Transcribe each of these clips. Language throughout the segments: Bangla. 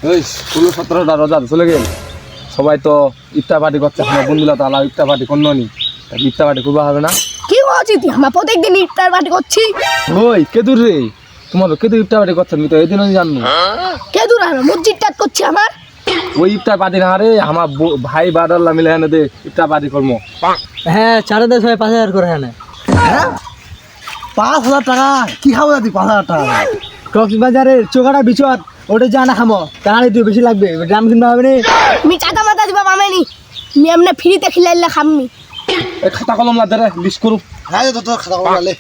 এই 16-17টা রোজা চলে গেল, সবাই তো ইফতার পার্টি করছে, আমার বন্ধুরা তো আলাদা ইফতার পার্টি করলো নি, ইফতার পার্টি করবা হবে না? কি বলছিস তুই? আমরা প্রত্যেকদিন ইফতার পার্টি করছি। ওই কেদুর রে, তোমার কেদুর ইফতার পার্টি করছে, আমি তো এদিনও জানবো। কে দূর আর মসজিদ টাট করছি আমার। ওই ইফতার পার্টি না রে, আমার ভাই বাদাল্লা মিলে এনে দে ইফতার পার্টি করবো। হ্যাঁ চারে দেশ হয় 5,000 করে হ্যাঁ। 5,000 টাকা কি খাবো তুই? 5,000 টাকা কক্সবাজারের চোখাটা বিচত ওটা জানা খামো, তাহলে তুই বেশি লাগবে, দাম কিনতে হবে না। আমি চাঁদা মাথা দিবা মামেনি, আমি এমনি ফ্রিতে খিলাইলে খামনি। এই খাতা কলম লাগবে রে, লিস্ট করু। হ্যাঁ তো খাতা কলম লে,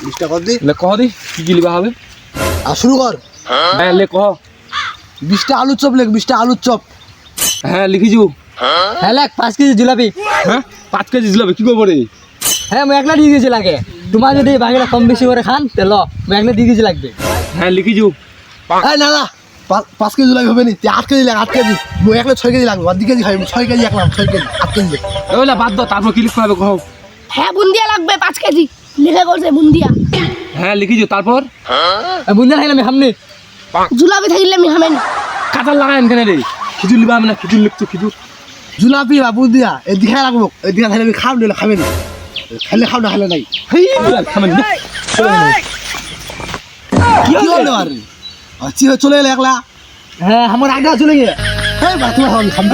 লিস্টটা কর দি। লে কহ দি কি কি লিবা হবে। আর শুরু কর। হ্যাঁ লে কহ। 20টা আলুর চপ লেখ, 20টা আলুর চপ। হ্যাঁ লিখিছু। হ্যাঁ লাখ 5 কেজি জিলাপি। হ্যাঁ 5 কেজি জিলাপি কি করবো রে? হ্যাঁ আমি একলা দিয়ে গেছি লাগে, তোমার যদি বাকিটা কম বেশি করে খান তাহলে আমি একলা দিয়ে গেছি লাগবে। হ্যাঁ লিখিছু। এই না না 5 কেজি লাগবে হবে নি, তুই 8 কেজি লাগ, 8 কেজি মু একলা 6 কেজি লাগবে, আর 2 কেজি খাই 6 কেজি একলা 6 কেজি 8 কেজি। ওইলা বাদ দাও, তারপর কি লিখতে হবে কহ। হ্যাঁ বুন্দিয়া লাগবে 5 কেজি, লিখে করছে বুন্দিয়া। হ্যাঁ লিখিছু, তারপর বুঝলেন আমি সামনে জুলাপি থাকলে আমি খামেনি। কাতার লাগাই কেন রে? খিচুর লিবা হবে না? খিচুর লিখছো খিচুর। জুলাপি বাবু দিয়া এই দিঘা লাগবো, এই দিঘা খাইলে আমি খাম দিলে খাবে না, খাইলে খাও না খাইলে নাই। হেই খামেন না। কি হলো আর চলে এলে একলা। হ্যাঁ আমার আগে চলে গিয়ে এই বা তোমার খাম